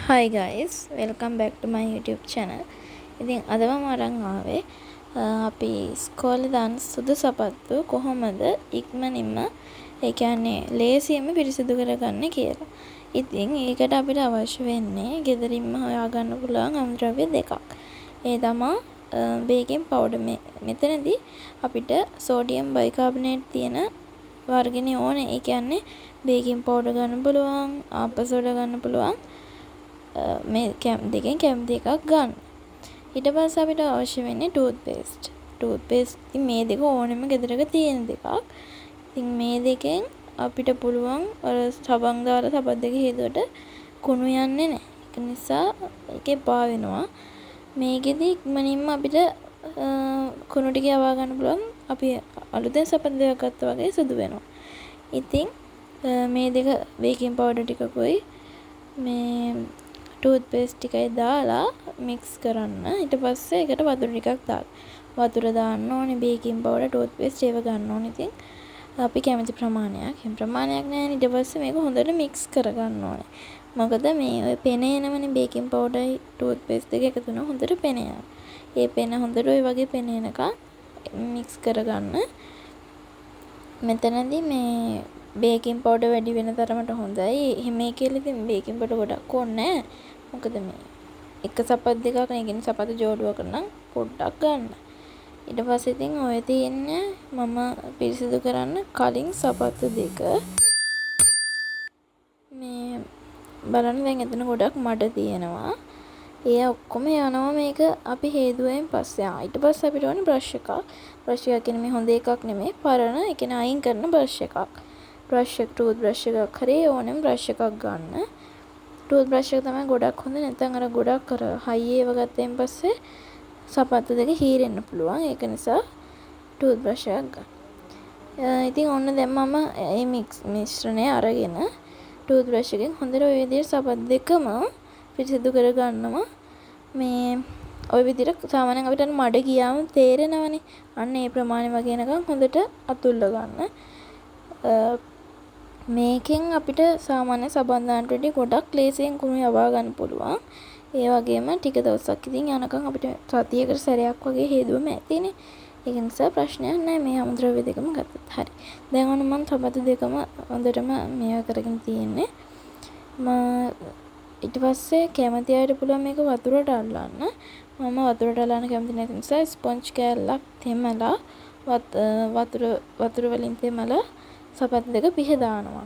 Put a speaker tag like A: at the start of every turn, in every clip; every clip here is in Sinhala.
A: Hi guys, welcome back to my YouTube channel. ඉතින් අද මම අරන් ආවේ අපි ඉස්කෝලේ දාන සුදු සපත්තු කොහොමද ඉක්මනින්ම ඒ කියන්නේ ලේසියෙන්ම පිරිසිදු කරගන්නේ කියලා. ඉතින් ඒකට අපිට අවශ්‍ය වෙන්නේ ගෙදරින්ම හොයාගන්න පුළුවන් අමුද්‍රව්‍ය දෙකක්. ඒ තමයි බේකින් පවුඩර්. මෙතනදී අපිට සෝඩියම් බයිකාබනේට් තියෙන වර්ගනේ ඕනේ. ඒ කියන්නේ බේකින් පවුඩර් ගන්න පුළුවන්, ආප සෝඩා ගන්න පුළුවන්. මේ දෙකෙන් කැමති එකක් ගන්න. ඊට පස්සේ අපිට අවශ්‍ය වෙන්නේ ටූත්පේස්ට්. ටූත්පේස්ට් මේ දෙක ඕනෙම ගෙදරක තියෙන දෙකක්. ඉතින් මේ දෙකෙන් අපිට පුළුවන් අර සබන් දාලා සබත් දෙක හේදුවට කුණු යන්නේ නැහැ. ඒක නිසා ඒක එපා වෙනවා. මේකෙදි ඉක්මනින්ම අපිට කුණු ටික යවා ගන්න පුළුවන්. අපි අලුතෙන් සබත් දෙකක් ගත්තා වගේ සුදු වෙනවා. ඉතින් මේ දෙක බේකින් පවුඩර් ටිකකුයි මේ ටූත්පේස්ට් ටිකයි දාලා මික්ස් කරන්න. ඊට පස්සේ ඒකට වතුර ටිකක් දාන්න. වතුර දාන්න ඕනේ, බේකින් පවුඩර්, ටූත්පේස්ට් ඒව ගන්න ඕනේ. ඉතින් අපි කැමති ප්‍රමාණයක්. එහෙම ප්‍රමාණයක් නැහැ. ඊට පස්සේ මේක හොඳට මික්ස් කරගන්න ඕනේ. මොකද මේ ඔය පෙන එනවනේ බේකින් පවුඩර්යි ටූත්පේස්ට් දෙක එකතු වෙනවා හොඳට පෙන යනවා. ඒ පෙන හොඳට ඔය වගේ පෙන එනකන් මික්ස් කරගන්න. මෙතනදී මේ බේකින් පවුඩර් වැඩි වෙන තරමට හොඳයි. එහෙම කියලා ඉතින් බේකින් පවුඩර් ගොඩක් ඕනේ නැහැ. මොකද මේ එක සපත් දෙකක් නේ කියන්නේ සපත ජෝඩුවක නම් පොඩ්ඩක් ගන්න. ඊට පස්සේ ඉතින් ඔය තියෙන්නේ මම පිරිසිදු කරන්න කලින් සපත්තු දෙක මේ බලන්න දැන් එතන ගොඩක් මඩ තියෙනවා. ඒ ඔක්කොම යනවා මේක අපි හේදුවෙන් පස්සේ. ඊට පස්සේ අපිට ඕනේ බ්‍රෂ් එකක්. බ්‍රෂ් එක කියන්නේ මේ හොඳ එකක් නෙමෙයි පරණ ඒ කියන්නේ අයින් කරන බ්‍රෂ් එකක්. බ්‍රෂ් එක ටූත් බ්‍රෂ් එකක් හරි ඕනෙම බ්‍රෂ් එකක් ගන්න. ටූත් බ්‍රෂ් එක තමයි ගොඩක් හොඳ. නැත්නම් අර ගොඩක් අර හයි ඒව ගත්තෙන් පස්සේ සපත්තු දෙක හීරෙන්න පුළුවන්. ඒක නිසා ටූත් බ්‍රෂ් එකක් ගන්න. ඉතින් ඔන්න දැන් මම මේ මිශ්‍රණය අරගෙන ටූත් බ්‍රෂ් එකෙන් හොඳට ඔය විදිහට සපත්තු දෙකම පිරිසිදු කරගන්නවා. මේ ඔය විදිහට සාමාන්‍යයෙන් අපිට මඩ ගියාම තේරෙනවනේ. අන්න ඒ ප්‍රමාණය වගේ නකම් හොඳට අතුල්ල ගන්න. මේකෙන් අපිට සාමාන්‍ය සබන් දාන්න වඩා ගොඩක් ලේසියෙන් කුණු යවා ගන්න පුළුවන්. ඒ වගේම ටික දවසක් ඉතින් යනකම් අපිට සතියකට සැරයක් වගේ හේදුවම ඇතිනේ. ඒක නිසා ප්‍රශ්නයක් නැහැ මේ අමුද්‍රව්‍ය දෙකම ගත්තත් හරි. දැන් ඔන්න මම සබතු දෙකම හොඳටම මේවා කරගෙන තියෙන්නේ. ඊට පස්සේ කැමති අයට පුළුවන් මේක වතුරට අල්ලන්න. මම වතුරට අල්ලන්න කැමති නැති නිසා ස්පොන්ජ් කෑල්ලක් තෙමලා වතුර වලින් තෙමලා සපත් දෙක පිහදානවා.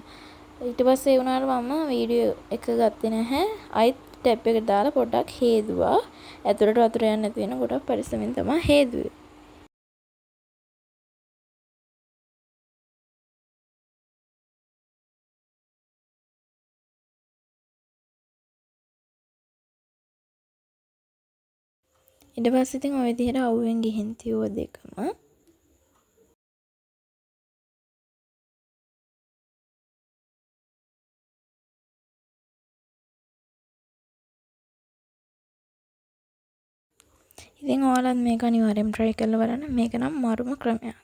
A: ඊට පස්සේ ඒ වුණාට මම වීඩියෝ එක ගත්තේ නැහැ. අයිත් ටැප් එකට දාලා පොඩ්ඩක් හේදුවා. ඇතුළට වතුර යන්නේ නැති වෙන ගොඩක් පරිස්සමෙන් තමයි හේදුවේ. ඊට පස්සේ ඉතින් ওই විදිහට අවුවෙන් ගිහින් තියුව දෙකම ඉතින් ඔයාලත් මේක අනිවාර්යෙන් try කරලා බලන්න. මේක නම් මාරුම ක්‍රමයක්.